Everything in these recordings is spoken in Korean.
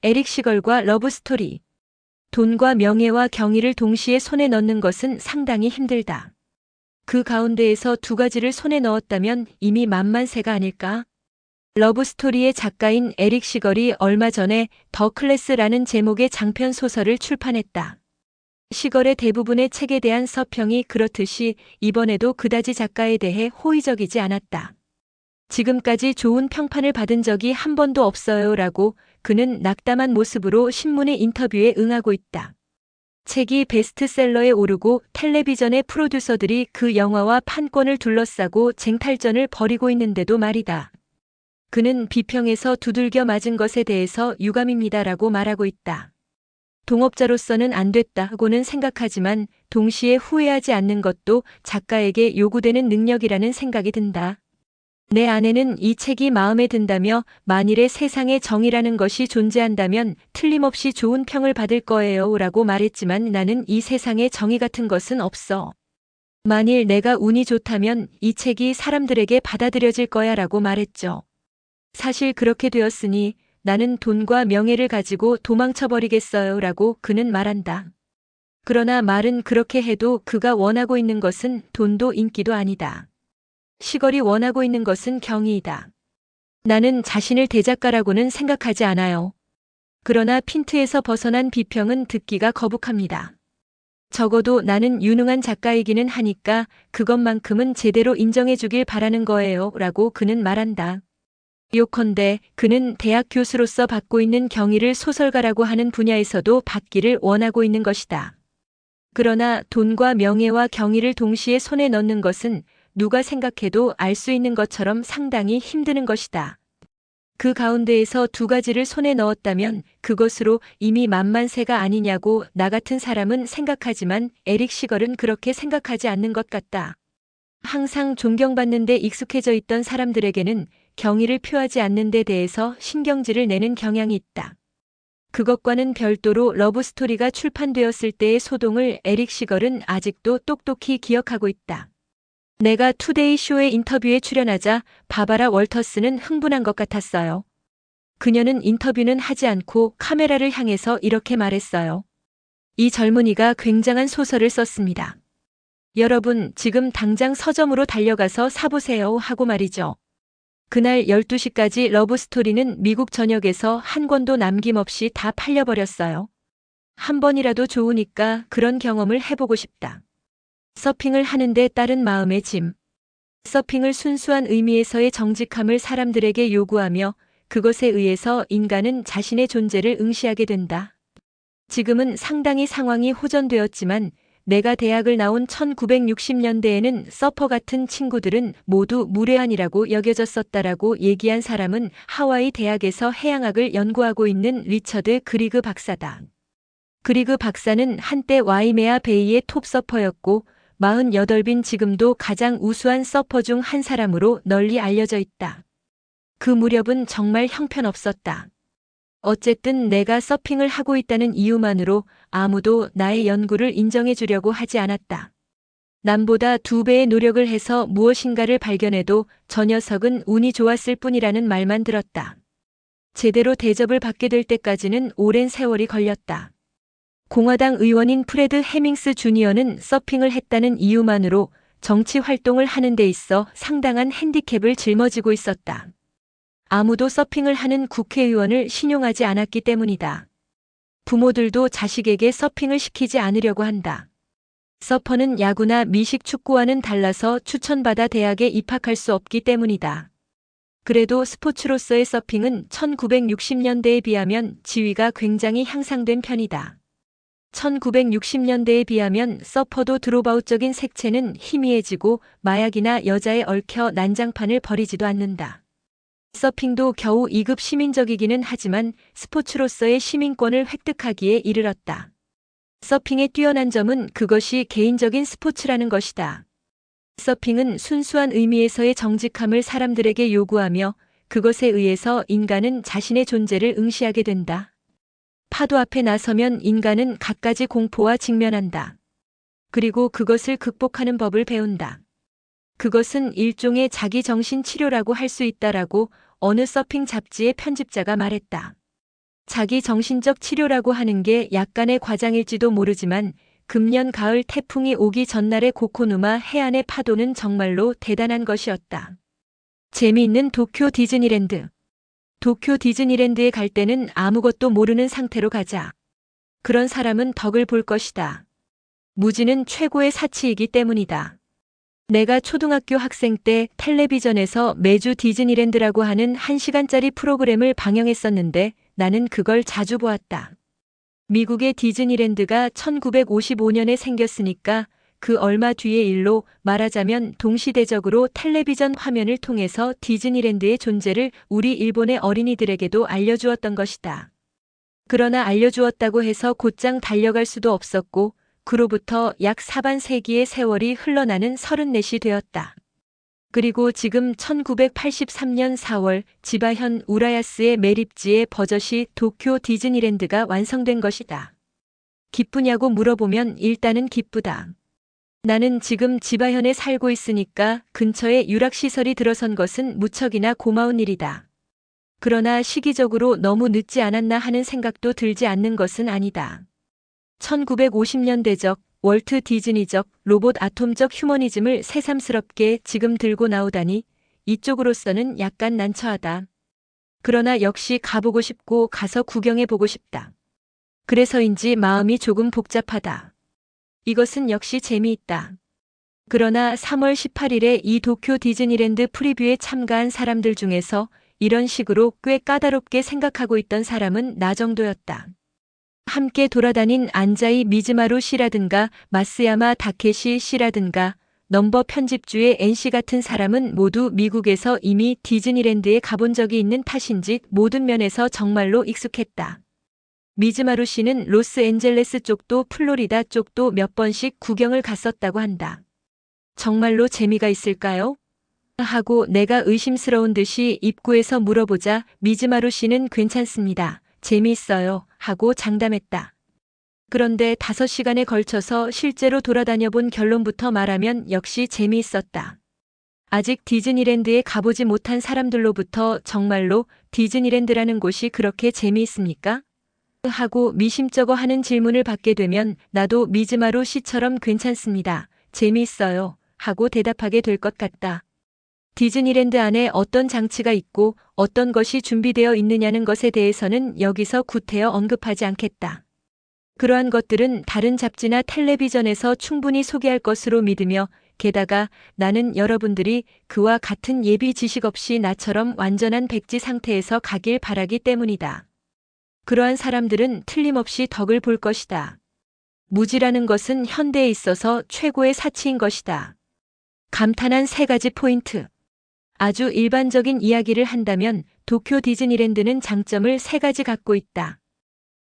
에릭 시걸과 러브스토리. 돈과 명예와 경의를 동시에 손에 넣는 것은 상당히 힘들다. 그 가운데에서 두 가지를 손에 넣었다면 이미 만만세가 아닐까? 러브스토리의 작가인 에릭 시걸이 얼마 전에 더 클래스라는 제목의 장편 소설을 출판했다. 시걸의 대부분의 책에 대한 서평이 그렇듯이 이번에도 그다지 작가에 대해 호의적이지 않았다. 지금까지 좋은 평판을 받은 적이 한 번도 없어요 라고 그는 낙담한 모습으로 신문의 인터뷰에 응하고 있다. 책이 베스트셀러에 오르고 텔레비전의 프로듀서들이 그 영화와 판권을 둘러싸고 쟁탈전을 벌이고 있는데도 말이다. 그는 비평에서 두들겨 맞은 것에 대해서 유감입니다라고 말하고 있다. 동업자로서는 안 됐다고는 생각하지만 동시에 후회하지 않는 것도 작가에게 요구되는 능력이라는 생각이 든다. 내 아내는 이 책이 마음에 든다며 만일에 세상에 정의라는 것이 존재한다면 틀림없이 좋은 평을 받을 거예요 라고 말했지만 나는 이 세상에 정의 같은 것은 없어. 만일 내가 운이 좋다면 이 책이 사람들에게 받아들여질 거야 라고 말했죠. 사실 그렇게 되었으니 나는 돈과 명예를 가지고 도망쳐버리겠어요 라고 그는 말한다. 그러나 말은 그렇게 해도 그가 원하고 있는 것은 돈도 인기도 아니다. 시걸이 원하고 있는 것은 경의이다. 나는 자신을 대작가라고는 생각하지 않아요. 그러나 핀트에서 벗어난 비평은 듣기가 거북합니다. 적어도 나는 유능한 작가이기는 하니까 그것만큼은 제대로 인정해 주길 바라는 거예요 라고 그는 말한다. 요컨대 그는 대학 교수로서 받고 있는 경의를 소설가라고 하는 분야에서도 받기를 원하고 있는 것이다. 그러나 돈과 명예와 경의를 동시에 손에 넣는 것은 누가 생각해도 알 수 있는 것처럼 상당히 힘드는 것이다. 그 가운데에서 두 가지를 손에 넣었다면 그것으로 이미 만만세가 아니냐고 나 같은 사람은 생각하지만 에릭 시걸은 그렇게 생각하지 않는 것 같다. 항상 존경받는 데 익숙해져 있던 사람들에게는 경의를 표하지 않는 데 대해서 신경질을 내는 경향이 있다. 그것과는 별도로 러브스토리가 출판되었을 때의 소동을 에릭 시걸은 아직도 똑똑히 기억하고 있다. 내가 투데이 쇼의 인터뷰에 출연하자 바바라 월터스는 흥분한 것 같았어요. 그녀는 인터뷰는 하지 않고 카메라를 향해서 이렇게 말했어요. 이 젊은이가 굉장한 소설을 썼습니다. 여러분, 지금 당장 서점으로 달려가서 사보세요 하고 말이죠. 그날 12시까지 러브스토리는 미국 전역에서 한 권도 남김없이 다 팔려버렸어요. 한 번이라도 좋으니까 그런 경험을 해보고 싶다. 서핑을 하는데 따른 마음의 짐. 서핑을 순수한 의미에서의 정직함을 사람들에게 요구하며 그것에 의해서 인간은 자신의 존재를 응시하게 된다. 지금은 상당히 상황이 호전되었지만 내가 대학을 나온 1960년대에는 서퍼 같은 친구들은 모두 무례한이라고 여겨졌었다라고 얘기한 사람은 하와이 대학에서 해양학을 연구하고 있는 리처드 그리그 박사다. 그리그 박사는 한때 와이메아 베이의 톱 서퍼였고 48빈 지금도 가장 우수한 서퍼 중 한 사람으로 널리 알려져 있다. 그 무렵은 정말 형편없었다. 어쨌든 내가 서핑을 하고 있다는 이유만으로 아무도 나의 연구를 인정해 주려고 하지 않았다. 남보다 2배의 노력을 해서 무엇인가를 발견해도 저 녀석은 운이 좋았을 뿐이라는 말만 들었다. 제대로 대접을 받게 될 때까지는 오랜 세월이 걸렸다. 공화당 의원인 프레드 해밍스 주니어는 서핑을 했다는 이유만으로 정치 활동을 하는 데 있어 상당한 핸디캡을 짊어지고 있었다. 아무도 서핑을 하는 국회의원을 신용하지 않았기 때문이다. 부모들도 자식에게 서핑을 시키지 않으려고 한다. 서퍼는 야구나 미식 축구와는 달라서 추천받아 대학에 입학할 수 없기 때문이다. 그래도 스포츠로서의 서핑은 1960년대에 비하면 지위가 굉장히 향상된 편이다. 1960년대에 비하면 서퍼도 드롭아웃적인 색채는 희미해지고 마약이나 여자에 얽혀 난장판을 벌이지도 않는다. 서핑도 겨우 2급 시민적이기는 하지만 스포츠로서의 시민권을 획득하기에 이르렀다. 서핑의 뛰어난 점은 그것이 개인적인 스포츠라는 것이다. 서핑은 순수한 의미에서의 정직함을 사람들에게 요구하며 그것에 의해서 인간은 자신의 존재를 응시하게 된다. 파도 앞에 나서면 인간은 갖가지 공포와 직면한다. 그리고 그것을 극복하는 법을 배운다. 그것은 일종의 자기 정신 치료라고 할 수 있다라고 어느 서핑 잡지의 편집자가 말했다. 자기 정신적 치료라고 하는 게 약간의 과장일지도 모르지만 금년 가을 태풍이 오기 전날의 고코누마 해안의 파도는 정말로 대단한 것이었다. 재미있는 도쿄 디즈니랜드. 도쿄 디즈니랜드에 갈 때는 아무것도 모르는 상태로 가자. 그런 사람은 덕을 볼 것이다. 무지는 최고의 사치이기 때문이다. 내가 초등학교 학생 때 텔레비전에서 매주 디즈니랜드라고 하는 1시간짜리 프로그램을 방영했었는데 나는 그걸 자주 보았다. 미국의 디즈니랜드가 1955년에 생겼으니까 그 얼마 뒤의 일로 말하자면 동시대적으로 텔레비전 화면을 통해서 디즈니랜드의 존재를 우리 일본의 어린이들에게도 알려주었던 것이다. 그러나 알려주었다고 해서 곧장 달려갈 수도 없었고 그로부터 약 사반세기의 세월이 흘러나는 34이 되었다. 그리고 지금 1983년 4월 지바현 우라야스의 매립지의 버젓이 도쿄 디즈니랜드가 완성된 것이다. 기쁘냐고 물어보면 일단은 기쁘다. 나는 지금 지바현에 살고 있으니까 근처에 유락시설이 들어선 것은 무척이나 고마운 일이다. 그러나 시기적으로 너무 늦지 않았나 하는 생각도 들지 않는 것은 아니다. 1950년대적 월트 디즈니적 로봇 아톰적 휴머니즘을 새삼스럽게 지금 들고 나오다니 이쪽으로서는 약간 난처하다. 그러나 역시 가보고 싶고 가서 구경해보고 싶다. 그래서인지 마음이 조금 복잡하다. 이것은 역시 재미있다. 그러나 3월 18일에 이 도쿄 디즈니랜드 프리뷰에 참가한 사람들 중에서 이런 식으로 꽤 까다롭게 생각하고 있던 사람은 나 정도였다. 함께 돌아다닌 안자이 미즈마루 씨라든가 마스야마 다케시 씨라든가 넘버 편집주의 NC 같은 사람은 모두 미국에서 이미 디즈니랜드에 가본 적이 있는 탓인지 모든 면에서 정말로 익숙했다. 미즈마루 씨는 로스앤젤레스 쪽도 플로리다 쪽도 몇 번씩 구경을 갔었다고 한다. 정말로 재미가 있을까요? 하고 내가 의심스러운 듯이 입구에서 물어보자 미즈마루 씨는 괜찮습니다. 재미있어요. 하고 장담했다. 그런데 5시간에 걸쳐서 실제로 돌아다녀 본 결론부터 말하면 역시 재미있었다. 아직 디즈니랜드에 가보지 못한 사람들로부터 정말로 디즈니랜드라는 곳이 그렇게 재미있습니까? 하고 미심쩍어 하는 질문을 받게 되면 나도 미즈마루 씨처럼 괜찮습니다. 재미있어요. 하고 대답하게 될 것 같다. 디즈니랜드 안에 어떤 장치가 있고 어떤 것이 준비되어 있느냐는 것에 대해서는 여기서 구태여 언급하지 않겠다. 그러한 것들은 다른 잡지나 텔레비전에서 충분히 소개할 것으로 믿으며 게다가 나는 여러분들이 그와 같은 예비 지식 없이 나처럼 완전한 백지 상태에서 가길 바라기 때문이다. 그러한 사람들은 틀림없이 덕을 볼 것이다. 무지라는 것은 현대에 있어서 최고의 사치인 것이다. 감탄한 3가지 포인트. 아주 일반적인 이야기를 한다면 도쿄 디즈니랜드는 장점을 3가지 갖고 있다.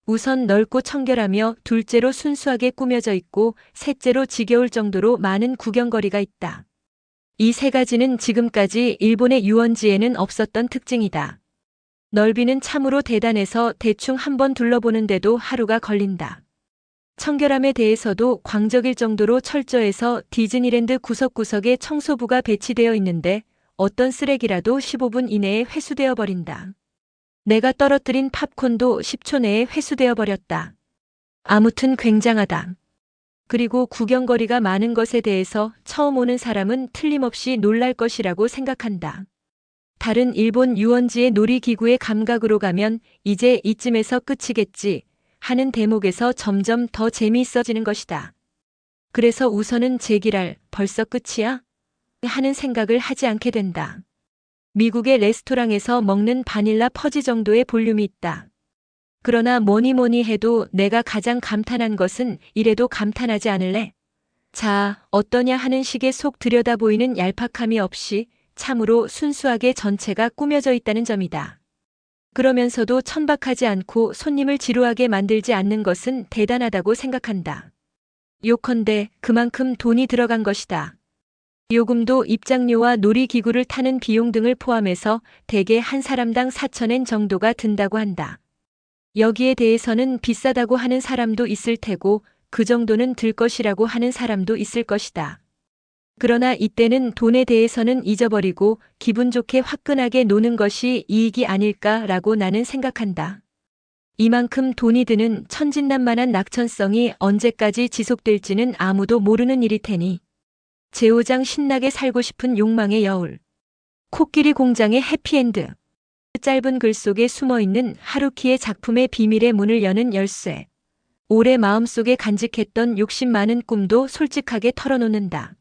우선 넓고 청결하며 둘째로 순수하게 꾸며져 있고 셋째로 지겨울 정도로 많은 구경거리가 있다. 이 3가지는 지금까지 일본의 유원지에는 없었던 특징이다. 넓이는 참으로 대단해서 대충 한번 둘러보는데도 하루가 걸린다. 청결함에 대해서도 광적일 정도로 철저해서 디즈니랜드 구석구석에 청소부가 배치되어 있는데 어떤 쓰레기라도 15분 이내에 회수되어 버린다. 내가 떨어뜨린 팝콘도 10초 내에 회수되어 버렸다. 아무튼 굉장하다. 그리고 구경거리가 많은 것에 대해서 처음 오는 사람은 틀림없이 놀랄 것이라고 생각한다. 다른 일본 유원지의 놀이기구의 감각으로 가면 이제 이쯤에서 끝이겠지 하는 대목에서 점점 더 재미있어지는 것이다. 그래서 우선은 제기랄 벌써 끝이야? 하는 생각을 하지 않게 된다. 미국의 레스토랑에서 먹는 바닐라 퍼지 정도의 볼륨이 있다. 그러나 뭐니 해도 내가 가장 감탄한 것은 이래도 감탄하지 않을래? 자, 어떠냐 하는 식의 속 들여다보이는 얄팍함이 없이 참으로 순수하게 전체가 꾸며져 있다는 점이다. 그러면서도 천박하지 않고 손님을 지루하게 만들지 않는 것은 대단하다고 생각한다. 요컨대 그만큼 돈이 들어간 것이다. 요금도 입장료와 놀이기구를 타는 비용 등을 포함해서 대개 한 사람당 4,000엔 정도가 든다고 한다. 여기에 대해서는 비싸다고 하는 사람도 있을 테고 그 정도는 들 것이라고 하는 사람도 있을 것이다. 그러나 이때는 돈에 대해서는 잊어버리고 기분 좋게 화끈하게 노는 것이 이익이 아닐까라고 나는 생각한다. 이만큼 돈이 드는 천진난만한 낙천성이 언제까지 지속될지는 아무도 모르는 일일 테니. 제오장 신나게 살고 싶은 욕망의 여울. 코끼리 공장의 해피엔드. 짧은 글 속에 숨어있는 하루키의 작품의 비밀의 문을 여는 열쇠. 오래 마음속에 간직했던 욕심 많은 꿈도 솔직하게 털어놓는다.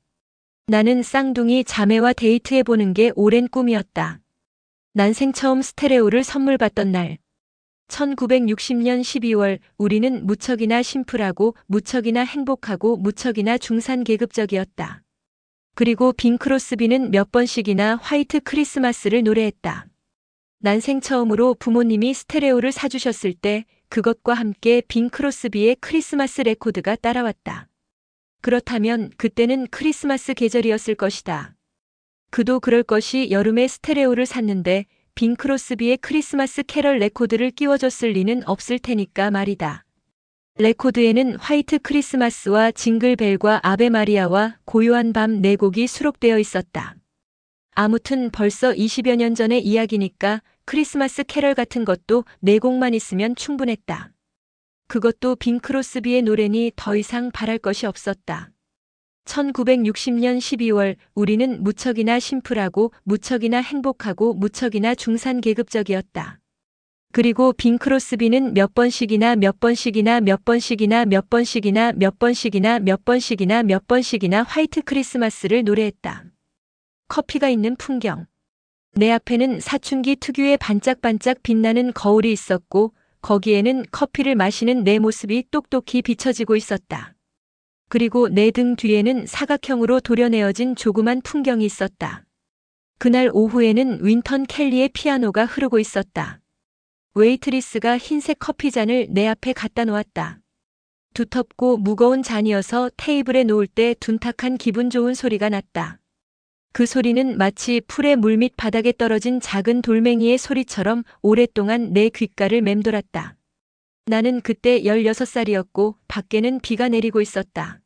나는 쌍둥이 자매와 데이트해보는 게 오랜 꿈이었다. 난생 처음 스테레오를 선물 받던 날. 1960년 12월 우리는 무척이나 심플하고 무척이나 행복하고 무척이나 중산계급적이었다. 그리고 빈 크로스비는 몇 번씩이나 화이트 크리스마스를 노래했다. 난생 처음으로 부모님이 스테레오를 사주셨을 때 그것과 함께 빈 크로스비의 크리스마스 레코드가 따라왔다. 그렇다면 그때는 크리스마스 계절이었을 것이다. 그도 그럴 것이 여름에 스테레오를 샀는데 빈 크로스비의 크리스마스 캐럴 레코드를 끼워줬을 리는 없을 테니까 말이다. 레코드에는 화이트 크리스마스와 징글벨과 아베 마리아와 고요한 밤 네 곡이 수록되어 있었다. 아무튼 벌써 20여 년 전의 이야기니까 크리스마스 캐럴 같은 것도 네 곡만 있으면 충분했다. 그것도 빈 크로스비의 노래니 더 이상 바랄 것이 없었다. 1960년 12월 우리는 무척이나 심플하고 무척이나 행복하고 무척이나 중산계급적이었다. 그리고 빈 크로스비는 몇 번씩이나 몇 번씩이나 몇 번씩이나 몇 번씩이나 몇 번씩이나 몇 번씩이나 몇 번씩이나 화이트 크리스마스를 노래했다. 커피가 있는 풍경. 내 앞에는 사춘기 특유의 반짝반짝 빛나는 거울이 있었고 거기에는 커피를 마시는 내 모습이 똑똑히 비춰지고 있었다. 그리고 내 등 뒤에는 사각형으로 도려내어진 조그만 풍경이 있었다. 그날 오후에는 윈턴 켈리의 피아노가 흐르고 있었다. 웨이트리스가 흰색 커피잔을 내 앞에 갖다 놓았다. 두텁고 무거운 잔이어서 테이블에 놓을 때 둔탁한 기분 좋은 소리가 났다. 그 소리는 마치 풀의 물밑 바닥에 떨어진 작은 돌멩이의 소리처럼 오랫동안 내 귓가를 맴돌았다. 나는 그때 16살이었고 밖에는 비가 내리고 있었다.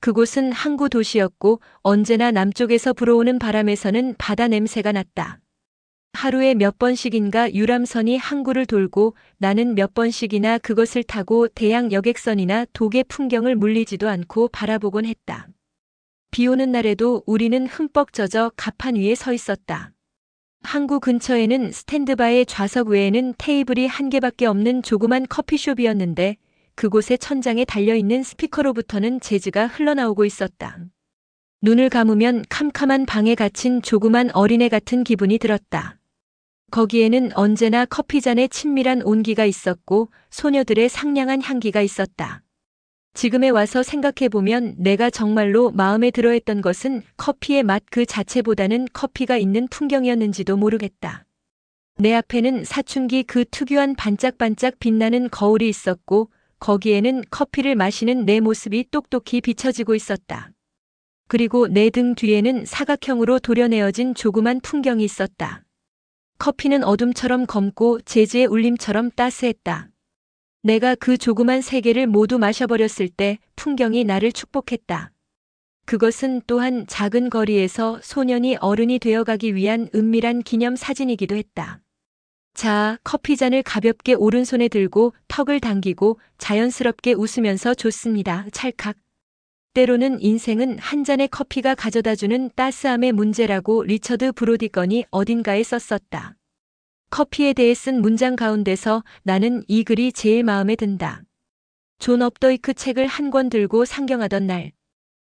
그곳은 항구 도시였고 언제나 남쪽에서 불어오는 바람에서는 바다 냄새가 났다. 하루에 몇 번씩인가 유람선이 항구를 돌고 나는 몇 번씩이나 그것을 타고 대양 여객선이나 독의 풍경을 물리지도 않고 바라보곤 했다. 비 오는 날에도 우리는 흠뻑 젖어 갑판 위에 서 있었다. 항구 근처에는 스탠드바의 좌석 외에는 테이블이 한 개밖에 없는 조그만 커피숍이었는데 그곳의 천장에 달려있는 스피커로부터는 재즈가 흘러나오고 있었다. 눈을 감으면 캄캄한 방에 갇힌 조그만 어린애 같은 기분이 들었다. 거기에는 언제나 커피잔에 친밀한 온기가 있었고 소녀들의 상냥한 향기가 있었다. 지금에 와서 생각해보면 내가 정말로 마음에 들어했던 것은 커피의 맛 그 자체보다는 커피가 있는 풍경이었는지도 모르겠다. 내 앞에는 사춘기 그 특유한 반짝반짝 빛나는 거울이 있었고 거기에는 커피를 마시는 내 모습이 똑똑히 비춰지고 있었다. 그리고 내 등 뒤에는 사각형으로 도려내어진 조그만 풍경이 있었다. 커피는 어둠처럼 검고 재즈의 울림처럼 따스했다. 내가 그 조그만 세 개를 모두 마셔버렸을 때 풍경이 나를 축복했다. 그것은 또한 작은 거리에서 소년이 어른이 되어가기 위한 은밀한 기념 사진이기도 했다. 자, 커피잔을 가볍게 오른손에 들고 턱을 당기고 자연스럽게 웃으면서 줬습니다. 찰칵. 때로는 인생은 한 잔의 커피가 가져다주는 따스함의 문제라고 리처드 브로디건이 어딘가에 썼었다. 커피에 대해 쓴 문장 가운데서 나는 이 글이 제일 마음에 든다. 존 업더이크 책을 한 권 들고 상경하던 날.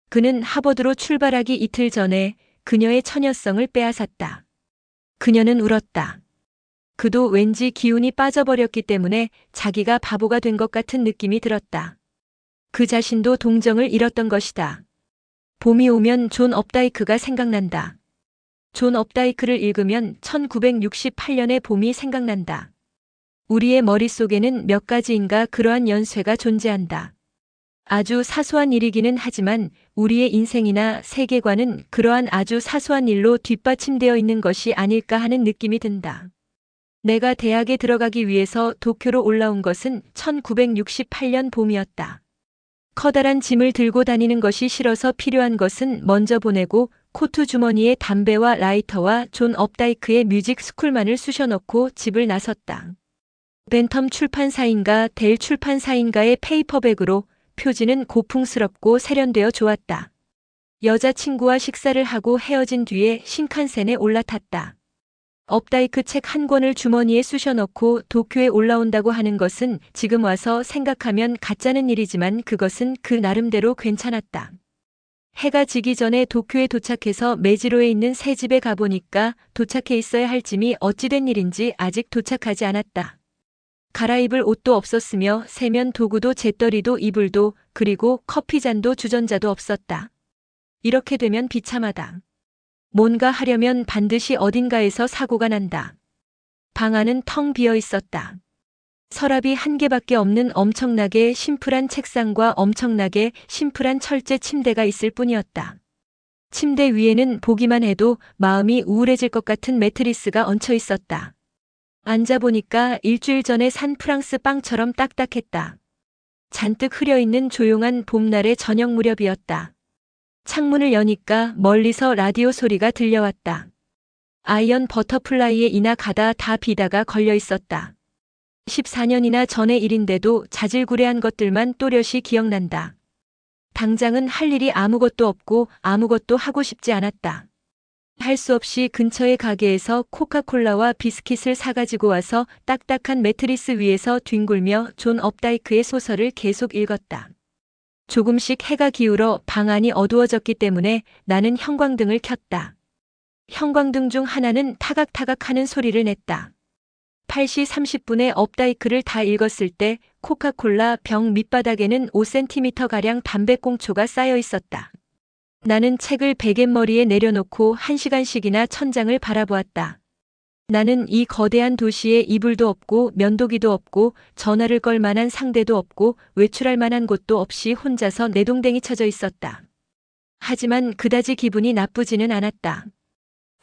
그는 하버드로 출발하기 이틀 전에 그녀의 처녀성을 빼앗았다. 그녀는 울었다. 그도 왠지 기운이 빠져버렸기 때문에 자기가 바보가 된 것 같은 느낌이 들었다. 그 자신도 동정을 잃었던 것이다. 봄이 오면 존 업다이크가 생각난다. 존 업다이크를 읽으면 1968년의 봄이 생각난다. 우리의 머릿속에는 몇 가지인가 그러한 연쇄가 존재한다. 아주 사소한 일이기는 하지만 우리의 인생이나 세계관은 그러한 아주 사소한 일로 뒷받침되어 있는 것이 아닐까 하는 느낌이 든다. 내가 대학에 들어가기 위해서 도쿄로 올라온 것은 1968년 봄이었다. 커다란 짐을 들고 다니는 것이 싫어서 필요한 것은 먼저 보내고 코트 주머니에 담배와 라이터와 존 업다이크의 뮤직 스쿨만을 쑤셔넣고 집을 나섰다. 벤텀 출판사인가 델 출판사인가의 페이퍼백으로 표지는 고풍스럽고 세련되어 좋았다. 여자친구와 식사를 하고 헤어진 뒤에 신칸센에 올라탔다. 업다이크 책 한 권을 주머니에 쑤셔넣고 도쿄에 올라온다고 하는 것은 지금 와서 생각하면 가짜는 일이지만 그것은 그 나름대로 괜찮았다. 해가 지기 전에 도쿄에 도착해서 메지로에 있는 새 집에 가보니까 도착해 있어야 할 짐이 어찌된 일인지 아직 도착하지 않았다. 갈아입을 옷도 없었으며 세면 도구도 재떨이도 이불도 그리고 커피잔도 주전자도 없었다. 이렇게 되면 비참하다. 뭔가 하려면 반드시 어딘가에서 사고가 난다. 방 안은 텅 비어 있었다. 서랍이 한 개밖에 없는 엄청나게 심플한 책상과 엄청나게 심플한 철제 침대가 있을 뿐이었다. 침대 위에는 보기만 해도 마음이 우울해질 것 같은 매트리스가 얹혀 있었다. 앉아보니까 일주일 전에 산 프랑스 빵처럼 딱딱했다. 잔뜩 흐려있는 조용한 봄날의 저녁 무렵이었다. 창문을 여니까 멀리서 라디오 소리가 들려왔다. 아이언 버터플라이에 이나 가다 다 비다가 걸려 있었다. 14년이나 전의 일인데도 자질구레한 것들만 또렷이 기억난다. 당장은 할 일이 아무것도 없고 아무것도 하고 싶지 않았다. 할 수 없이 근처의 가게에서 코카콜라와 비스킷을 사가지고 와서 딱딱한 매트리스 위에서 뒹굴며 존 업다이크의 소설을 계속 읽었다. 조금씩 해가 기울어 방 안이 어두워졌기 때문에 나는 형광등을 켰다. 형광등 중 하나는 타각타각 하는 소리를 냈다. 8시 30분에 업다이크를 다 읽었을 때 코카콜라 병 밑바닥에는 5cm가량 담배꽁초가 쌓여 있었다. 나는 책을 베갯머리에 내려놓고 1시간씩이나 천장을 바라보았다. 나는 이 거대한 도시에 이불도 없고 면도기도 없고 전화를 걸 만한 상대도 없고 외출할 만한 곳도 없이 혼자서 내동댕이 쳐져 있었다. 하지만 그다지 기분이 나쁘지는 않았다.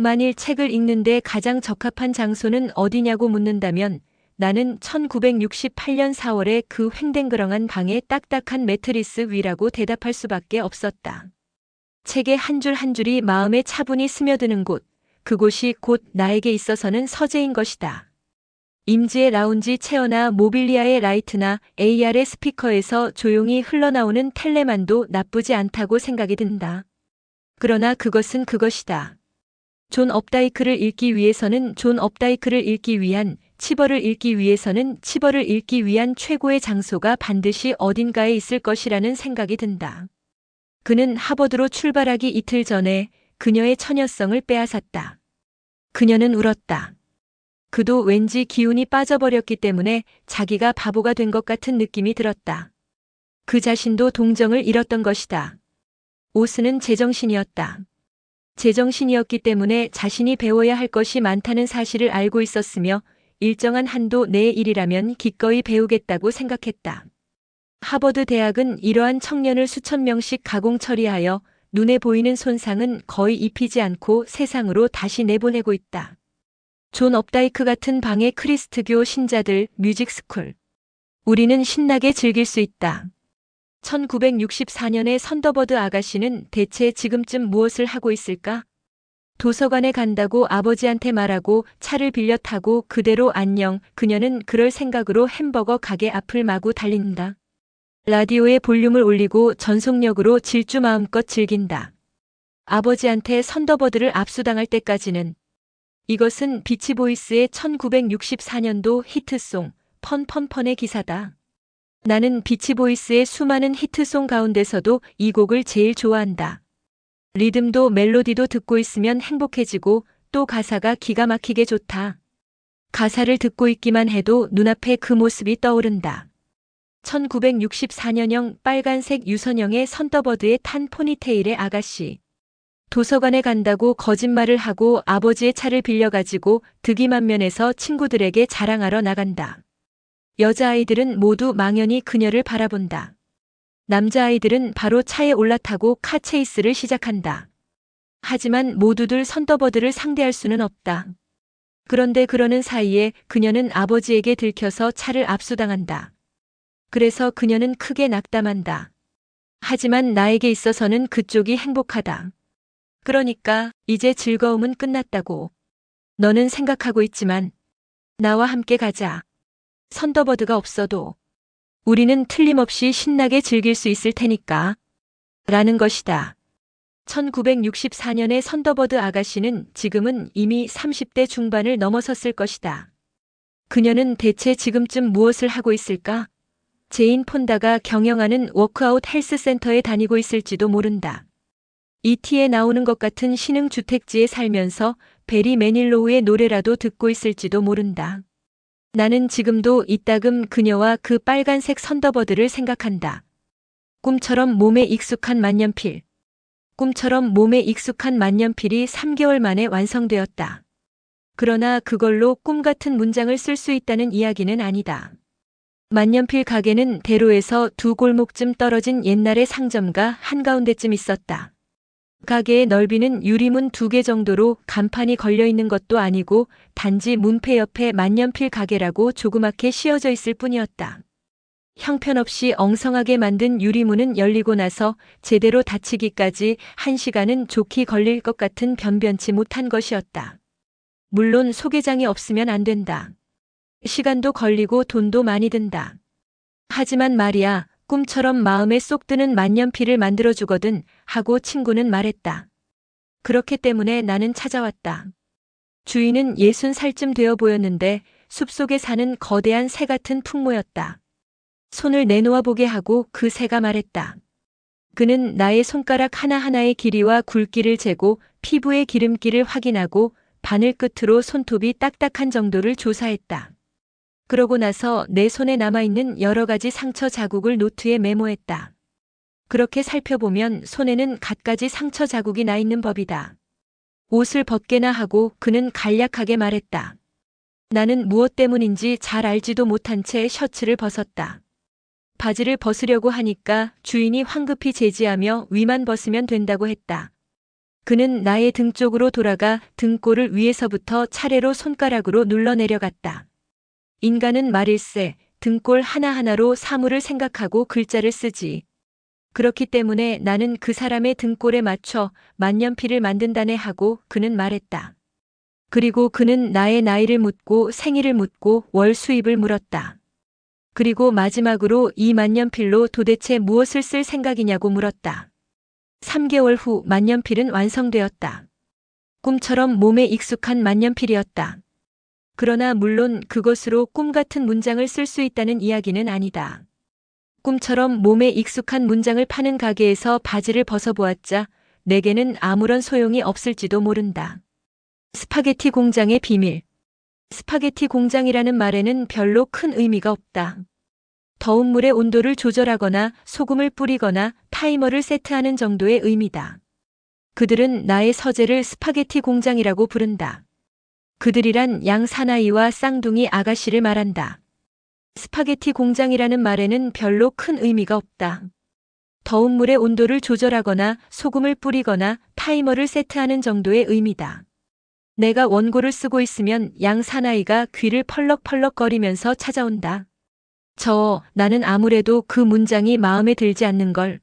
만일 책을 읽는데 가장 적합한 장소는 어디냐고 묻는다면 나는 1968년 4월에 그 횡댕그렁한 방의 딱딱한 매트리스 위라고 대답할 수밖에 없었다. 책의 한 줄 한 줄이 마음에 차분히 스며드는 곳, 그곳이 곧 나에게 있어서는 서재인 것이다. 임지의 라운지 체어나 모빌리아의 라이트나 AR의 스피커에서 조용히 흘러나오는 텔레만도 나쁘지 않다고 생각이 든다. 그러나 그것은 그것이다. 존 업다이크를 읽기 위해서는 존 업다이크를 읽기 위한, 치버를 읽기 위해서는 치버를 읽기 위한 최고의 장소가 반드시 어딘가에 있을 것이라는 생각이 든다. 그는 하버드로 출발하기 이틀 전에 그녀의 처녀성을 빼앗았다. 그녀는 울었다. 그도 왠지 기운이 빠져버렸기 때문에 자기가 바보가 된 것 같은 느낌이 들었다. 그 자신도 동정을 잃었던 것이다. 오스는 제정신이었다. 제정신이었기 때문에 자신이 배워야 할 것이 많다는 사실을 알고 있었으며 일정한 한도 내의 일이라면 기꺼이 배우겠다고 생각했다. 하버드 대학은 이러한 청년을 수천 명씩 가공 처리하여 눈에 보이는 손상은 거의 입히지 않고 세상으로 다시 내보내고 있다. 존 업다이크 같은 방의 크리스트교 신자들 뮤직스쿨. 우리는 신나게 즐길 수 있다. 1964년의 선더버드 아가씨는 대체 지금쯤 무엇을 하고 있을까? 도서관에 간다고 아버지한테 말하고 차를 빌려 타고 그대로 안녕. 그녀는 그럴 생각으로 햄버거 가게 앞을 마구 달린다. 라디오에 볼륨을 올리고 전속력으로 질주 마음껏 즐긴다. 아버지한테 선더버드를 압수당할 때까지는. 이것은 비치보이스의 1964년도 히트송 펀펀펀의 기사다. 나는 비치보이스의 수많은 히트송 가운데서도 이 곡을 제일 좋아한다. 리듬도 멜로디도 듣고 있으면 행복해지고 또 가사가 기가 막히게 좋다. 가사를 듣고 있기만 해도 눈앞에 그 모습이 떠오른다. 1964년형 빨간색 유선형의 선더버드에 탄 포니테일의 아가씨. 도서관에 간다고 거짓말을 하고 아버지의 차를 빌려가지고 득이만면에서 친구들에게 자랑하러 나간다. 여자아이들은 모두 망연히 그녀를 바라본다. 남자아이들은 바로 차에 올라타고 카체이스를 시작한다. 하지만 모두들 선더버드를 상대할 수는 없다. 그런데 그러는 사이에 그녀는 아버지에게 들켜서 차를 압수당한다. 그래서 그녀는 크게 낙담한다. 하지만 나에게 있어서는 그쪽이 행복하다. 그러니까 이제 즐거움은 끝났다고. 너는 생각하고 있지만 나와 함께 가자. 선더버드가 없어도 우리는 틀림없이 신나게 즐길 수 있을 테니까. 라는 것이다. 1964년의 선더버드 아가씨는 지금은 이미 30대 중반을 넘어섰을 것이다. 그녀는 대체 지금쯤 무엇을 하고 있을까? 제인 폰다가 경영하는 워크아웃 헬스센터에 다니고 있을지도 모른다. E.T에 나오는 것 같은 신흥주택지에 살면서 베리 매닐로우의 노래라도 듣고 있을지도 모른다. 나는 지금도 이따금 그녀와 그 빨간색 선더버드를 생각한다. 꿈처럼 몸에 익숙한 만년필. 꿈처럼 몸에 익숙한 만년필이 3개월 만에 완성되었다. 그러나 그걸로 꿈 같은 문장을 쓸 수 있다는 이야기는 아니다. 만년필 가게는 대로에서 2골목쯤 떨어진 옛날의 상점가 한가운데쯤 있었다. 가게의 넓이는 유리문 2개 정도로 간판이 걸려있는 것도 아니고 단지 문패 옆에 만년필 가게라고 조그맣게 씌어져 있을 뿐이었다. 형편없이 엉성하게 만든 유리문은 열리고 나서 제대로 닫히기까지 1시간은 좋게 걸릴 것 같은 변변치 못한 것이었다. 물론 소개장이 없으면 안 된다. 시간도 걸리고 돈도 많이 든다. 하지만 말이야, 꿈처럼 마음에 쏙 드는 만년필을 만들어주거든 하고 친구는 말했다. 그렇기 때문에 나는 찾아왔다. 주인은 60살쯤 되어 보였는데 숲속에 사는 거대한 새 같은 풍모였다. 손을 내놓아 보게 하고 그 새가 말했다. 그는 나의 손가락 하나하나의 길이와 굵기를 재고 피부의 기름기를 확인하고 바늘 끝으로 손톱이 딱딱한 정도를 조사했다. 그러고 나서 내 손에 남아있는 여러 가지 상처 자국을 노트에 메모했다. 그렇게 살펴보면 손에는 갖가지 상처 자국이 나 있는 법이다. 옷을 벗게나 하고 그는 간략하게 말했다. 나는 무엇 때문인지 잘 알지도 못한 채 셔츠를 벗었다. 바지를 벗으려고 하니까 주인이 황급히 제지하며 위만 벗으면 된다고 했다. 그는 나의 등 쪽으로 돌아가 등골을 위에서부터 차례로 손가락으로 눌러내려갔다. 인간은 말일세 등골 하나하나로 사물을 생각하고 글자를 쓰지. 그렇기 때문에 나는 그 사람의 등골에 맞춰 만년필을 만든다네 하고 그는 말했다. 그리고 그는 나의 나이를 묻고 생일을 묻고 월 수입을 물었다. 그리고 마지막으로 이 만년필로 도대체 무엇을 쓸 생각이냐고 물었다. 3개월 후 만년필은 완성되었다. 꿈처럼 몸에 익숙한 만년필이었다. 그러나 물론 그것으로 꿈 같은 문장을 쓸 수 있다는 이야기는 아니다. 꿈처럼 몸에 익숙한 문장을 파는 가게에서 바지를 벗어보았자 내게는 아무런 소용이 없을지도 모른다. 스파게티 공장의 비밀. 스파게티 공장이라는 말에는 별로 큰 의미가 없다. 더운 물의 온도를 조절하거나 소금을 뿌리거나 타이머를 세트하는 정도의 의미다. 그들은 나의 서재를 스파게티 공장이라고 부른다. 그들이란 양 사나이와 쌍둥이 아가씨를 말한다. 스파게티 공장이라는 말에는 별로 큰 의미가 없다. 더운 물의 온도를 조절하거나 소금을 뿌리거나 타이머를 세트하는 정도의 의미다. 내가 원고를 쓰고 있으면 양 사나이가 귀를 펄럭펄럭거리면서 찾아온다. 나는 아무래도 그 문장이 마음에 들지 않는걸.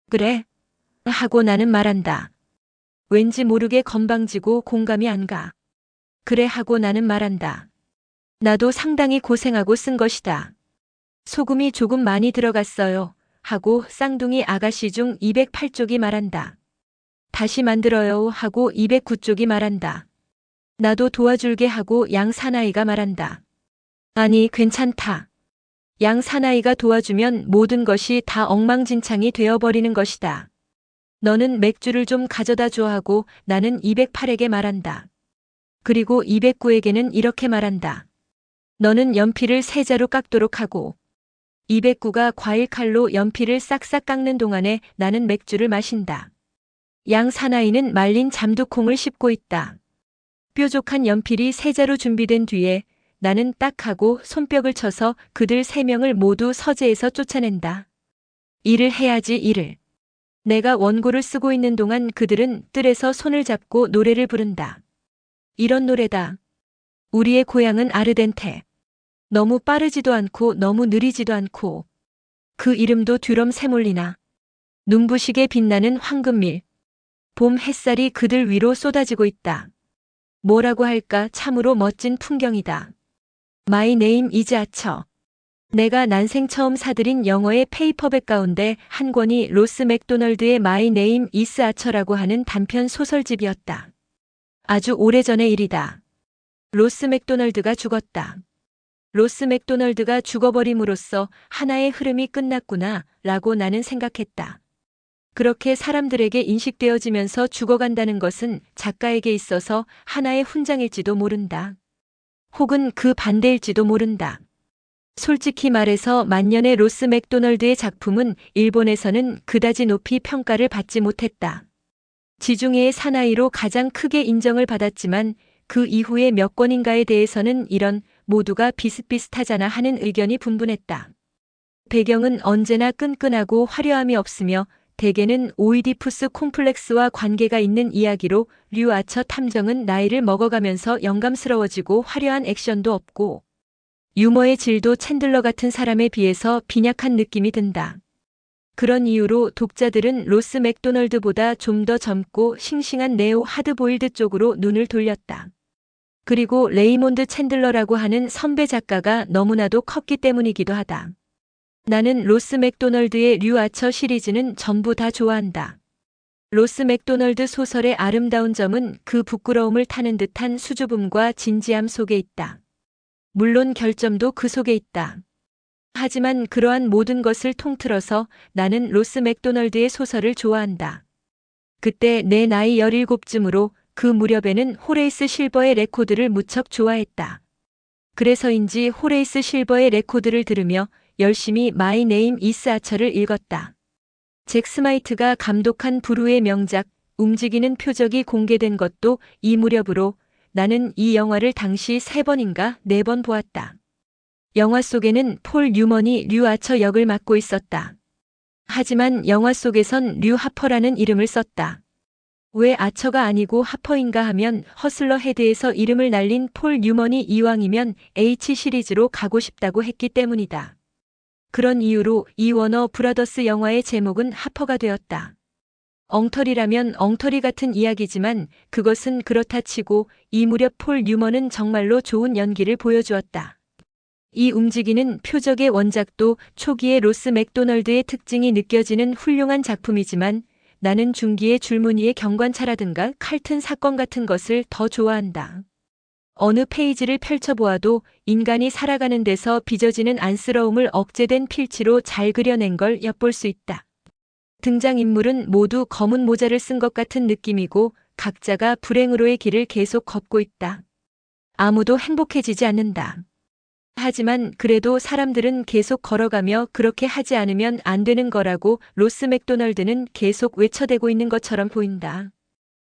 그래? 하고 나는 말한다. 왠지 모르게 건방지고 공감이 안 가. 그래 하고 나는 말한다. 나도 상당히 고생하고 쓴 것이다. 소금이 조금 많이 들어갔어요. 하고 쌍둥이 아가씨 중 208쪽이 말한다. 다시 만들어요 하고 209쪽이 말한다. 나도 도와줄게 하고 양 사나이가 말한다. 아니, 괜찮다. 양 사나이가 도와주면 모든 것이 다 엉망진창이 되어버리는 것이다. 너는 맥주를 좀 가져다 줘 하고 나는 208에게 말한다. 그리고 209에게는 이렇게 말한다. 너는 연필을 세자로 깎도록 하고 209가 과일 칼로 연필을 싹싹 깎는 동안에 나는 맥주를 마신다. 양 사나이는 말린 잠두콩을 씹고 있다. 뾰족한 연필이 세자로 준비된 뒤에 나는 딱 하고 손뼉을 쳐서 그들 3명을 모두 서재에서 쫓아낸다. 일을 해야지, 일을. 내가 원고를 쓰고 있는 동안 그들은 뜰에서 손을 잡고 노래를 부른다. 이런 노래다. 우리의 고향은 아르덴테. 너무 빠르지도 않고 너무 느리지도 않고. 그 이름도 듀럼 세몰리나. 눈부시게 빛나는 황금밀. 봄 햇살이 그들 위로 쏟아지고 있다. 뭐라고 할까, 참으로 멋진 풍경이다. My name is 아처. 내가 난생 처음 사들인 영어의 페이퍼백 가운데 한 권이 로스 맥도널드의 My name is 아처라고 하는 단편 소설집이었다. 아주 오래전의 일이다. 로스 맥도널드가 죽었다. 로스 맥도널드가 죽어버림으로써 하나의 흐름이 끝났구나 라고 나는 생각했다. 그렇게 사람들에게 인식되어지면서 죽어간다는 것은 작가에게 있어서 하나의 훈장일지도 모른다. 혹은 그 반대일지도 모른다. 솔직히 말해서 만년의 로스 맥도널드의 작품은 일본에서는 그다지 높이 평가를 받지 못했다. 지중해의 사나이로 가장 크게 인정을 받았지만 그 이후에 몇 권인가에 대해서는 이런 모두가 비슷비슷하잖아 하는 의견이 분분했다. 배경은 언제나 끈끈하고 화려함이 없으며 대개는 오이디푸스 콤플렉스와 관계가 있는 이야기로 류 아처 탐정은 나이를 먹어가면서 영감스러워지고 화려한 액션도 없고 유머의 질도 챈들러 같은 사람에 비해서 빈약한 느낌이 든다. 그런 이유로 독자들은 로스 맥도널드보다 좀 더 젊고 싱싱한 네오 하드보일드 쪽으로 눈을 돌렸다. 그리고 레이몬드 챈들러라고 하는 선배 작가가 너무나도 컸기 때문이기도 하다. 나는 로스 맥도널드의 류 아처 시리즈는 전부 다 좋아한다. 로스 맥도널드 소설의 아름다운 점은 그 부끄러움을 타는 듯한 수줍음과 진지함 속에 있다. 물론 결점도 그 속에 있다. 하지만 그러한 모든 것을 통틀어서 나는 로스 맥도널드의 소설을 좋아한다. 그때 내 나이 17쯤으로 그 무렵에는 호레이스 실버의 레코드를 무척 좋아했다. 그래서인지 호레이스 실버의 레코드를 들으며 열심히 My Name is 아처를 읽었다. 잭 스마이트가 감독한 브루의 명작 움직이는 표적이 공개된 것도 이 무렵으로 나는 이 영화를 당시 3번인가 4번 보았다. 영화 속에는 폴 뉴먼이 류 아처 역을 맡고 있었다. 하지만 영화 속에선 류 하퍼라는 이름을 썼다. 왜 아처가 아니고 하퍼인가 하면 허슬러 헤드에서 이름을 날린 폴 뉴먼이 이왕이면 H 시리즈로 가고 싶다고 했기 때문이다. 그런 이유로 이 워너 브라더스 영화의 제목은 하퍼가 되었다. 엉터리라면 엉터리 같은 이야기지만 그것은 그렇다 치고 이 무렵 폴 뉴먼은 정말로 좋은 연기를 보여주었다. 이 움직이는 표적의 원작도 초기의 로스 맥도널드의 특징이 느껴지는 훌륭한 작품이지만 나는 중기의 줄무늬의 경관차라든가 칼튼 사건 같은 것을 더 좋아한다. 어느 페이지를 펼쳐보아도 인간이 살아가는 데서 빚어지는 안쓰러움을 억제된 필치로 잘 그려낸 걸 엿볼 수 있다. 등장인물은 모두 검은 모자를 쓴 것 같은 느낌이고 각자가 불행으로의 길을 계속 걷고 있다. 아무도 행복해지지 않는다. 하지만 그래도 사람들은 계속 걸어가며 그렇게 하지 않으면 안 되는 거라고 로스 맥도널드는 계속 외쳐대고 있는 것처럼 보인다.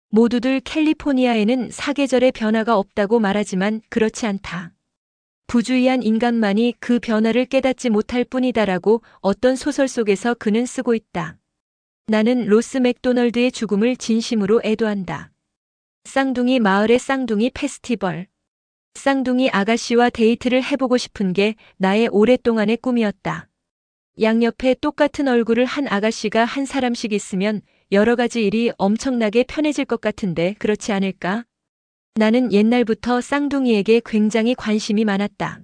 모두들 캘리포니아에는 사계절의 변화가 없다고 말하지만 그렇지 않다. 부주의한 인간만이 그 변화를 깨닫지 못할 뿐이다라고 어떤 소설 속에서 그는 쓰고 있다. 나는 로스 맥도널드의 죽음을 진심으로 애도한다. 쌍둥이 마을의 쌍둥이 페스티벌. 쌍둥이 아가씨와 데이트를 해보고 싶은 게 나의 오랫동안의 꿈이었다. 양옆에 똑같은 얼굴을 한 아가씨가 한 사람씩 있으면 여러 가지 일이 엄청나게 편해질 것 같은데 그렇지 않을까? 나는 옛날부터 쌍둥이에게 굉장히 관심이 많았다.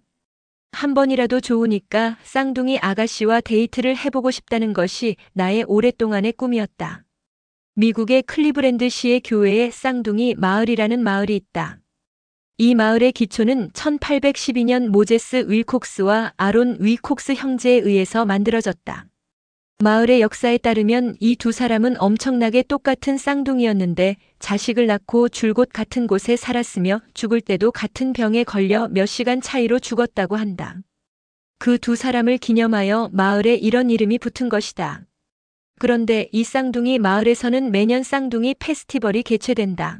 한 번이라도 좋으니까 쌍둥이 아가씨와 데이트를 해보고 싶다는 것이 나의 오랫동안의 꿈이었다. 미국의 클리브랜드시의 교회에 쌍둥이 마을이라는 마을이 있다. 이 마을의 기초는 1812년 모제스 윌콕스와 아론 윌콕스 형제에 의해서 만들어졌다. 마을의 역사에 따르면 이 두 사람은 엄청나게 똑같은 쌍둥이였는데 자식을 낳고 줄곧 같은 곳에 살았으며 죽을 때도 같은 병에 걸려 몇 시간 차이로 죽었다고 한다. 그 두 사람을 기념하여 마을에 이런 이름이 붙은 것이다. 그런데 이 쌍둥이 마을에서는 매년 쌍둥이 페스티벌이 개최된다.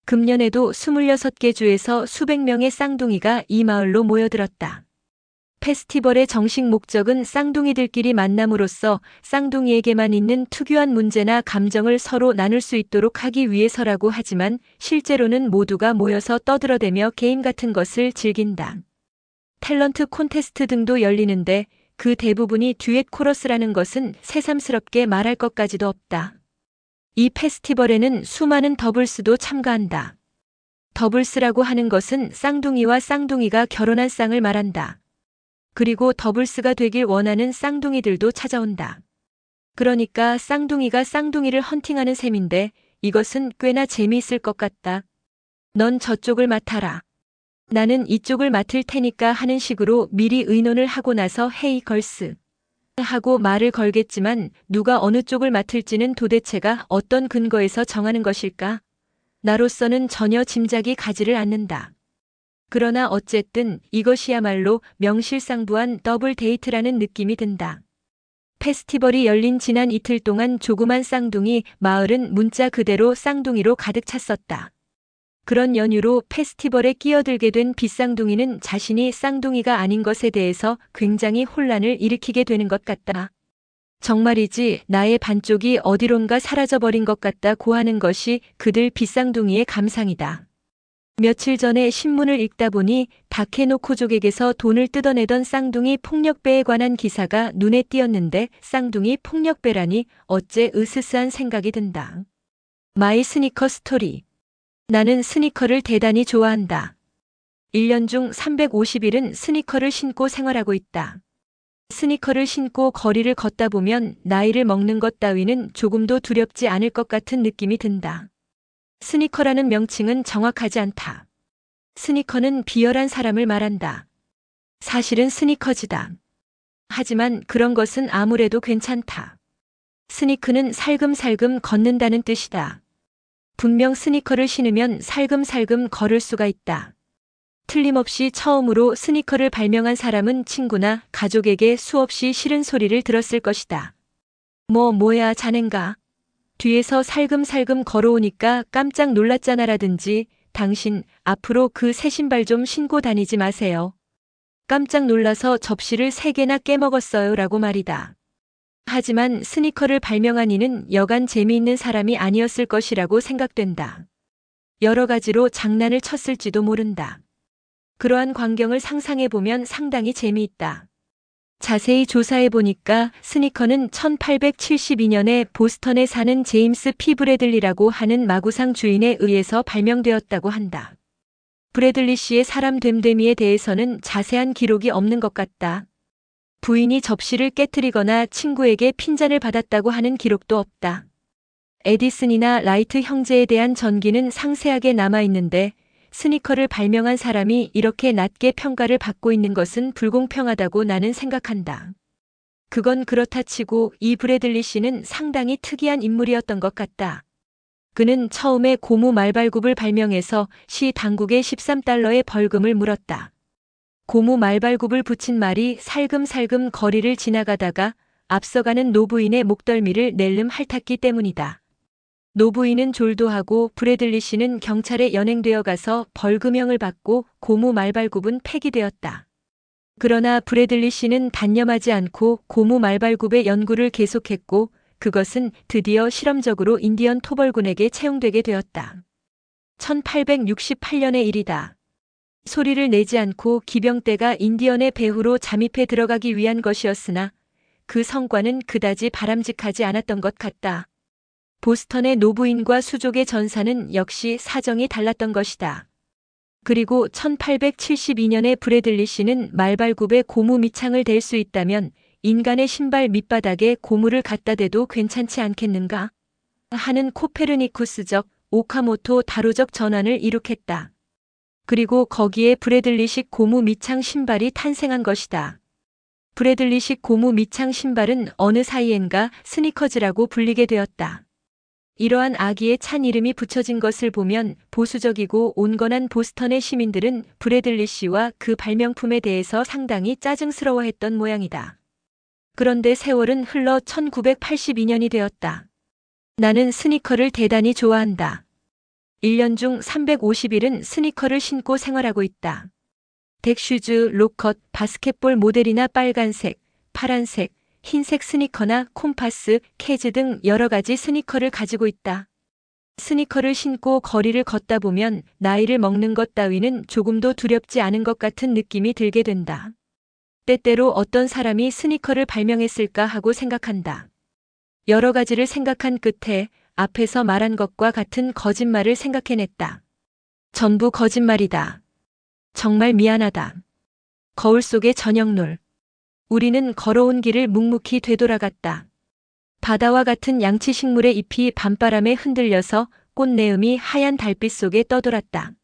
금년에도 26개 주에서 수백 명의 쌍둥이가 이 마을로 모여들었다. 페스티벌의 정식 목적은 쌍둥이들끼리 만남으로써 쌍둥이에게만 있는 특유한 문제나 감정을 서로 나눌 수 있도록 하기 위해서라고 하지만 실제로는 모두가 모여서 떠들어대며 게임 같은 것을 즐긴다. 탤런트 콘테스트 등도 열리는데 그 대부분이 듀엣 코러스라는 것은 새삼스럽게 말할 것까지도 없다. 이 페스티벌에는 수많은 더블스도 참가한다. 더블스라고 하는 것은 쌍둥이와 쌍둥이가 결혼한 쌍을 말한다. 그리고 더블스가 되길 원하는 쌍둥이들도 찾아온다. 그러니까 쌍둥이가 쌍둥이를 헌팅하는 셈인데 이것은 꽤나 재미있을 것 같다. 넌 저쪽을 맡아라. 나는 이쪽을 맡을 테니까 하는 식으로 미리 의논을 하고 나서 헤이 걸스 하고 말을 걸겠지만 누가 어느 쪽을 맡을지는 도대체가 어떤 근거에서 정하는 것일까? 나로서는 전혀 짐작이 가지를 않는다. 그러나 어쨌든 이것이야말로 명실상부한 더블 데이트라는 느낌이 든다. 페스티벌이 열린 지난 이틀 동안 조그만 쌍둥이 마을은 문자 그대로 쌍둥이로 가득 찼었다. 그런 연유로 페스티벌에 끼어들게 된 빗쌍둥이는 자신이 쌍둥이가 아닌 것에 대해서 굉장히 혼란을 일으키게 되는 것 같다. 정말이지 나의 반쪽이 어디론가 사라져버린 것 같다고 하는 것이 그들 빗쌍둥이의 감상이다. 며칠 전에 신문을 읽다 보니 다케노코족에게서 돈을 뜯어내던 쌍둥이 폭력배에 관한 기사가 눈에 띄었는데 쌍둥이 폭력배라니 어째 으스스한 생각이 든다. 마이 스니커 스토리. 나는 스니커를 대단히 좋아한다. 1년 중 350일은 스니커를 신고 생활하고 있다. 스니커를 신고 거리를 걷다 보면 나이를 먹는 것 따위는 조금도 두렵지 않을 것 같은 느낌이 든다. 스니커라는 명칭은 정확하지 않다. 스니커는 비열한 사람을 말한다. 사실은 스니커즈다. 하지만 그런 것은 아무래도 괜찮다. 스니크는 살금살금 걷는다는 뜻이다. 분명 스니커를 신으면 살금살금 걸을 수가 있다. 틀림없이 처음으로 스니커를 발명한 사람은 친구나 가족에게 수없이 싫은 소리를 들었을 것이다. 뭐야 자넨가? 뒤에서 살금살금 걸어오니까 깜짝 놀랐잖아라든지 당신 앞으로 그 새 신발 좀 신고 다니지 마세요. 깜짝 놀라서 접시를 3개나 깨먹었어요 라고 말이다. 하지만 스니커를 발명한 이는 여간 재미있는 사람이 아니었을 것이라고 생각된다. 여러 가지로 장난을 쳤을지도 모른다. 그러한 광경을 상상해보면 상당히 재미있다. 자세히 조사해보니까 스니커는 1872년에 보스턴에 사는 제임스 피 브래들리라고 하는 마구상 주인에 의해서 발명되었다고 한다. 브래들리 씨의 사람 됨됨이에 대해서는 자세한 기록이 없는 것 같다. 부인이 접시를 깨트리거나 친구에게 핀잔을 받았다고 하는 기록도 없다. 에디슨이나 라이트 형제에 대한 전기는 상세하게 남아있는데 스니커를 발명한 사람이 이렇게 낮게 평가를 받고 있는 것은 불공평하다고 나는 생각한다. 그건 그렇다 치고 이 브래들리 씨는 상당히 특이한 인물이었던 것 같다. 그는 처음에 고무 말발굽을 발명해서 시 당국에 13달러의 벌금을 물었다. 고무 말발굽을 붙인 말이 살금살금 거리를 지나가다가 앞서가는 노부인의 목덜미를 낼름 핥았기 때문이다. 노부인은 졸도하고 브래들리 씨는 경찰에 연행되어 가서 벌금형을 받고 고무 말발굽은 폐기되었다. 그러나 브래들리 씨는 단념하지 않고 고무 말발굽의 연구를 계속했고 그것은 드디어 실험적으로 인디언 토벌군에게 채용되게 되었다. 1868년의 일이다. 소리를 내지 않고 기병대가 인디언의 배후로 잠입해 들어가기 위한 것이었으나 그 성과는 그다지 바람직하지 않았던 것 같다. 보스턴의 노부인과 수족의 전사는 역시 사정이 달랐던 것이다. 그리고 1872년에 브래들리 씨는 말발굽에 고무 밑창을 댈 수 있다면 인간의 신발 밑바닥에 고무를 갖다 대도 괜찮지 않겠는가? 하는 코페르니쿠스적, 오카모토 다루적 전환을 이룩했다. 그리고 거기에 브래들리식 고무 밑창 신발이 탄생한 것이다. 브래들리식 고무 밑창 신발은 어느 사이엔가 스니커즈라고 불리게 되었다. 이러한 아기의 찬 이름이 붙여진 것을 보면 보수적이고 온건한 보스턴의 시민들은 브래들리 씨와 그 발명품에 대해서 상당히 짜증스러워했던 모양이다. 그런데 세월은 흘러 1982년이 되었다. 나는 스니커를 대단히 좋아한다. 1년 중 350일은 스니커를 신고 생활하고 있다. 덱슈즈, 로컷, 바스켓볼 모델이나 빨간색, 파란색, 흰색 스니커나 콤파스, 캐즈 등 여러 가지 스니커를 가지고 있다. 스니커를 신고 거리를 걷다 보면 나이를 먹는 것 따위는 조금도 두렵지 않은 것 같은 느낌이 들게 된다. 때때로 어떤 사람이 스니커를 발명했을까 하고 생각한다. 여러 가지를 생각한 끝에 앞에서 말한 것과 같은 거짓말을 생각해냈다. 전부 거짓말이다. 정말 미안하다. 거울 속의 저녁놀. 우리는 걸어온 길을 묵묵히 되돌아갔다. 바다와 같은 양치식물의 잎이 밤바람에 흔들려서 꽃내음이 하얀 달빛 속에 떠돌았다.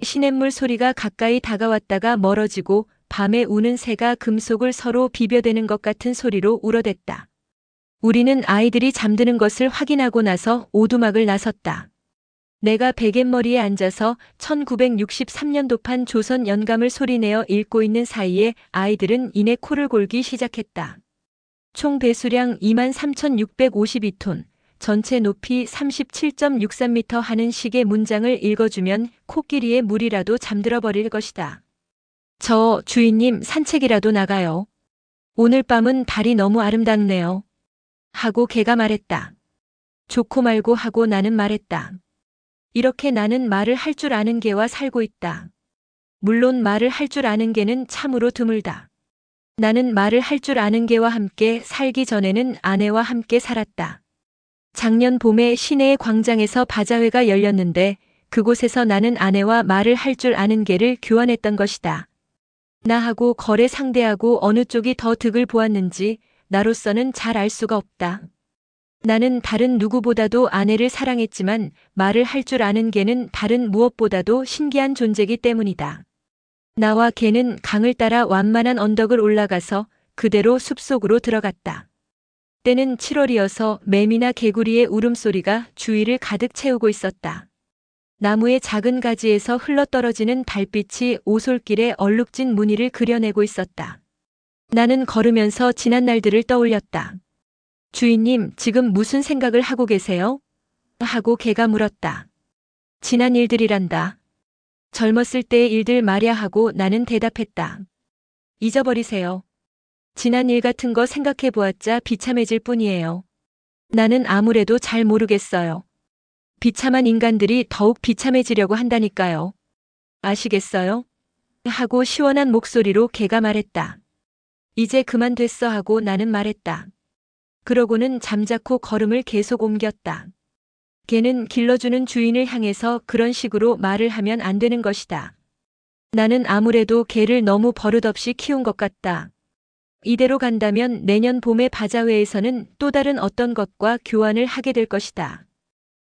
시냇물 소리가 가까이 다가왔다가 멀어지고 밤에 우는 새가 금속을 서로 비벼대는 것 같은 소리로 울어댔다. 우리는 아이들이 잠드는 것을 확인하고 나서 오두막을 나섰다. 내가 베갯머리에 앉아서 1963년도판 조선 연감을 소리내어 읽고 있는 사이에 아이들은 이내 코를 골기 시작했다. 총 배수량 23,652톤, 전체 높이 37.63m 하는 식의 문장을 읽어주면 코끼리의 물이라도 잠들어 버릴 것이다. 저 주인님 산책이라도 나가요. 오늘 밤은 달이 너무 아름답네요. 하고 개가 말했다. 좋고 말고 하고 나는 말했다. 이렇게 나는 말을 할 줄 아는 개와 살고 있다. 물론 말을 할 줄 아는 개는 참으로 드물다. 나는 말을 할 줄 아는 개와 함께 살기 전에는 아내와 함께 살았다. 작년 봄에 시내의 광장에서 바자회가 열렸는데 그곳에서 나는 아내와 말을 할 줄 아는 개를 교환했던 것이다. 나하고 거래 상대하고 어느 쪽이 더 득을 보았는지 나로서는 잘 알 수가 없다. 나는 다른 누구보다도 아내를 사랑했지만 말을 할 줄 아는 개는 다른 무엇보다도 신기한 존재이기 때문이다. 나와 개는 강을 따라 완만한 언덕을 올라가서 그대로 숲속으로 들어갔다. 때는 7월이어서 매미나 개구리의 울음소리가 주위를 가득 채우고 있었다. 나무의 작은 가지에서 흘러떨어지는 달빛이 오솔길에 얼룩진 무늬를 그려내고 있었다. 나는 걸으면서 지난 날들을 떠올렸다. 주인님, 지금 무슨 생각을 하고 계세요? 하고 개가 물었다. 지난 일들이란다. 젊었을 때의 일들 말야 하고 나는 대답했다. 잊어버리세요. 지난 일 같은 거 생각해 보았자 비참해질 뿐이에요. 나는 아무래도 잘 모르겠어요. 비참한 인간들이 더욱 비참해지려고 한다니까요. 아시겠어요? 하고 시원한 목소리로 개가 말했다. 이제 그만 됐어 하고 나는 말했다. 그러고는 잠자코 걸음을 계속 옮겼다. 개는 길러주는 주인을 향해서 그런 식으로 말을 하면 안 되는 것이다. 나는 아무래도 개를 너무 버릇없이 키운 것 같다. 이대로 간다면 내년 봄의 바자회에서는 또 다른 어떤 것과 교환을 하게 될 것이다.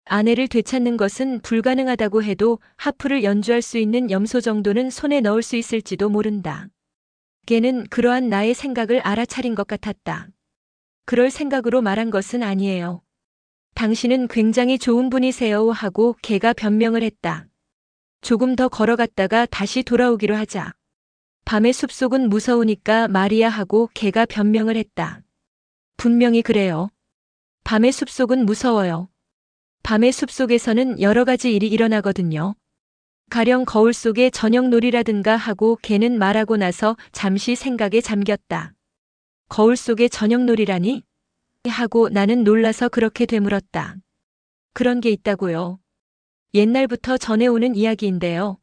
아내를 되찾는 것은 불가능하다고 해도 하프를 연주할 수 있는 염소 정도는 손에 넣을 수 있을지도 모른다. 개는 그러한 나의 생각을 알아차린 것 같았다. 그럴 생각으로 말한 것은 아니에요. 당신은 굉장히 좋은 분이세요 하고 개가 변명을 했다. 조금 더 걸어갔다가 다시 돌아오기로 하자. 밤의 숲속은 무서우니까 말이야 하고 개가 변명을 했다. 분명히 그래요. 밤의 숲속은 무서워요. 밤의 숲속에서는 여러 가지 일이 일어나거든요. 가령 거울 속의 저녁놀이라든가 하고 개는 말하고 나서 잠시 생각에 잠겼다. 거울 속의 저녁놀이라니? 하고 나는 놀라서 그렇게 되물었다. 그런 게 있다고요. 옛날부터 전해오는 이야기인데요.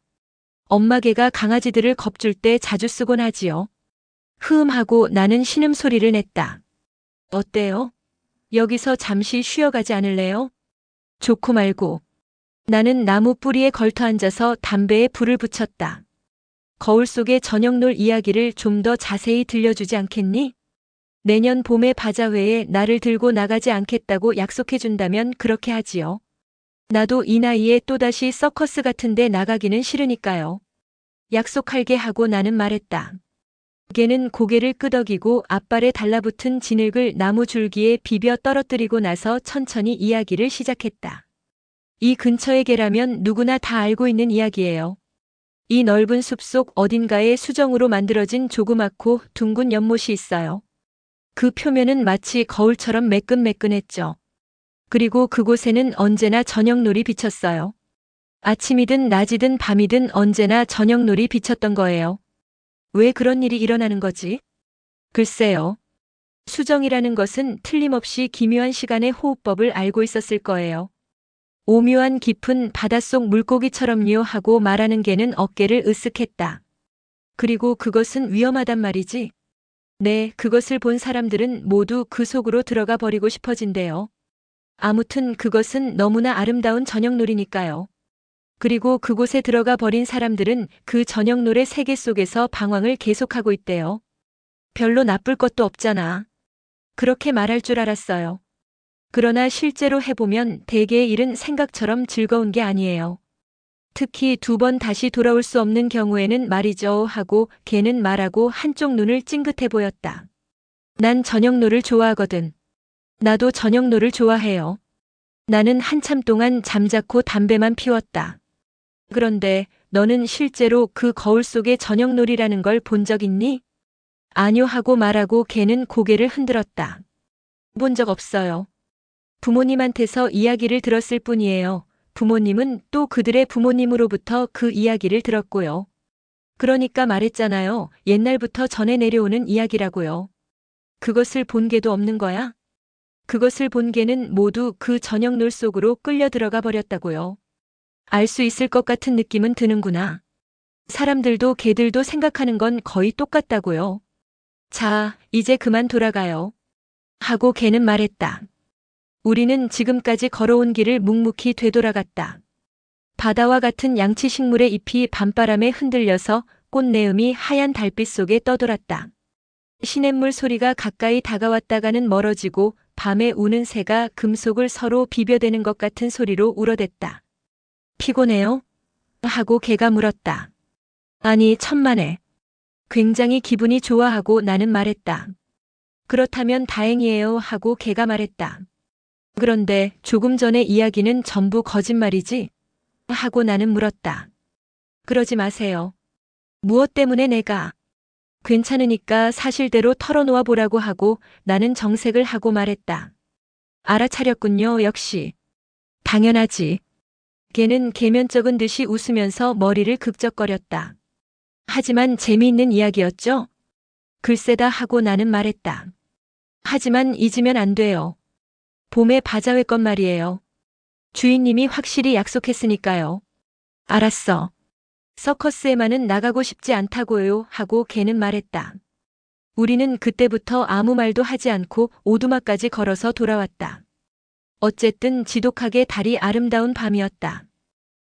엄마 개가 강아지들을 겁줄 때 자주 쓰곤 하지요. 하고 나는 신음소리를 냈다. 어때요? 여기서 잠시 쉬어가지 않을래요? 좋고 말고. 나는 나무 뿌리에 걸터 앉아서 담배에 불을 붙였다. 거울 속의 저녁놀 이야기를 좀 더 자세히 들려주지 않겠니? 내년 봄의 바자회에 나를 들고 나가지 않겠다고 약속해준다면 그렇게 하지요. 나도 이 나이에 또다시 서커스 같은 데 나가기는 싫으니까요. 약속할게 하고 나는 말했다. 개는 고개를 끄덕이고 앞발에 달라붙은 진흙을 나무 줄기에 비벼 떨어뜨리고 나서 천천히 이야기를 시작했다. 이 근처의 개라면 누구나 다 알고 있는 이야기예요. 이 넓은 숲속 어딘가에 수정으로 만들어진 조그맣고 둥근 연못이 있어요. 그 표면은 마치 거울처럼 매끈매끈했죠. 그리고 그곳에는 언제나 저녁놀이 비쳤어요. 아침이든 낮이든 밤이든 언제나 저녁놀이 비쳤던 거예요. 왜 그런 일이 일어나는 거지? 글쎄요. 수정이라는 것은 틀림없이 기묘한 시간의 호흡법을 알고 있었을 거예요. 오묘한 깊은 바닷속 물고기처럼요 하고 말하는 개는 어깨를 으쓱했다. 그리고 그것은 위험하단 말이지. 네, 그것을 본 사람들은 모두 그 속으로 들어가 버리고 싶어진대요. 아무튼 그것은 너무나 아름다운 저녁놀이니까요. 그리고 그곳에 들어가 버린 사람들은 그 저녁 노래 세계 속에서 방황을 계속하고 있대요. 별로 나쁠 것도 없잖아. 그렇게 말할 줄 알았어요. 그러나 실제로 해보면 대개의 일은 생각처럼 즐거운 게 아니에요. 특히 2번 다시 돌아올 수 없는 경우에는 말이죠 하고 걔는 말하고 한쪽 눈을 찡긋해 보였다. 난 저녁노를 좋아하거든. 나도 저녁노를 좋아해요. 나는 한참 동안 잠자코 담배만 피웠다. 그런데 너는 실제로 그 거울 속의 저녁놀이라는 걸 본 적 있니? 아뇨 하고 말하고 걔는 고개를 흔들었다. 본 적 없어요. 부모님한테서 이야기를 들었을 뿐이에요. 부모님은 또 그들의 부모님으로부터 그 이야기를 들었고요. 그러니까 말했잖아요. 옛날부터 전해 내려오는 이야기라고요. 그것을 본 개도 없는 거야? 그것을 본 개는 모두 그 저녁놀 속으로 끌려 들어가 버렸다고요. 알 수 있을 것 같은 느낌은 드는구나. 사람들도 개들도 생각하는 건 거의 똑같다고요. 자, 이제 그만 돌아가요. 하고 개는 말했다. 우리는 지금까지 걸어온 길을 묵묵히 되돌아갔다. 바다와 같은 양치 식물의 잎이 밤바람에 흔들려서 꽃내음이 하얀 달빛 속에 떠돌았다. 시냇물 소리가 가까이 다가왔다가는 멀어지고 밤에 우는 새가 금속을 서로 비벼대는 것 같은 소리로 울어댔다. 피곤해요? 하고 개가 물었다. 아니, 천만에. 굉장히 기분이 좋아하고 나는 말했다. 그렇다면 다행이에요 하고 개가 말했다. 그런데 조금 전의 이야기는 전부 거짓말이지? 하고 나는 물었다. 그러지 마세요. 무엇 때문에 내가? 괜찮으니까 사실대로 털어놓아 보라고 하고 나는 정색을 하고 말했다. 알아차렸군요, 역시. 당연하지. 걔는 계면적은 듯이 웃으면서 머리를 극적거렸다. 하지만 재미있는 이야기였죠? 글쎄다 하고 나는 말했다. 하지만 잊으면 안 돼요. 봄에 바자회 건 말이에요. 주인님이 확실히 약속했으니까요. 알았어. 서커스에만은 나가고 싶지 않다고요 하고 걔는 말했다. 우리는 그때부터 아무 말도 하지 않고 오두막까지 걸어서 돌아왔다. 어쨌든 지독하게 달이 아름다운 밤이었다.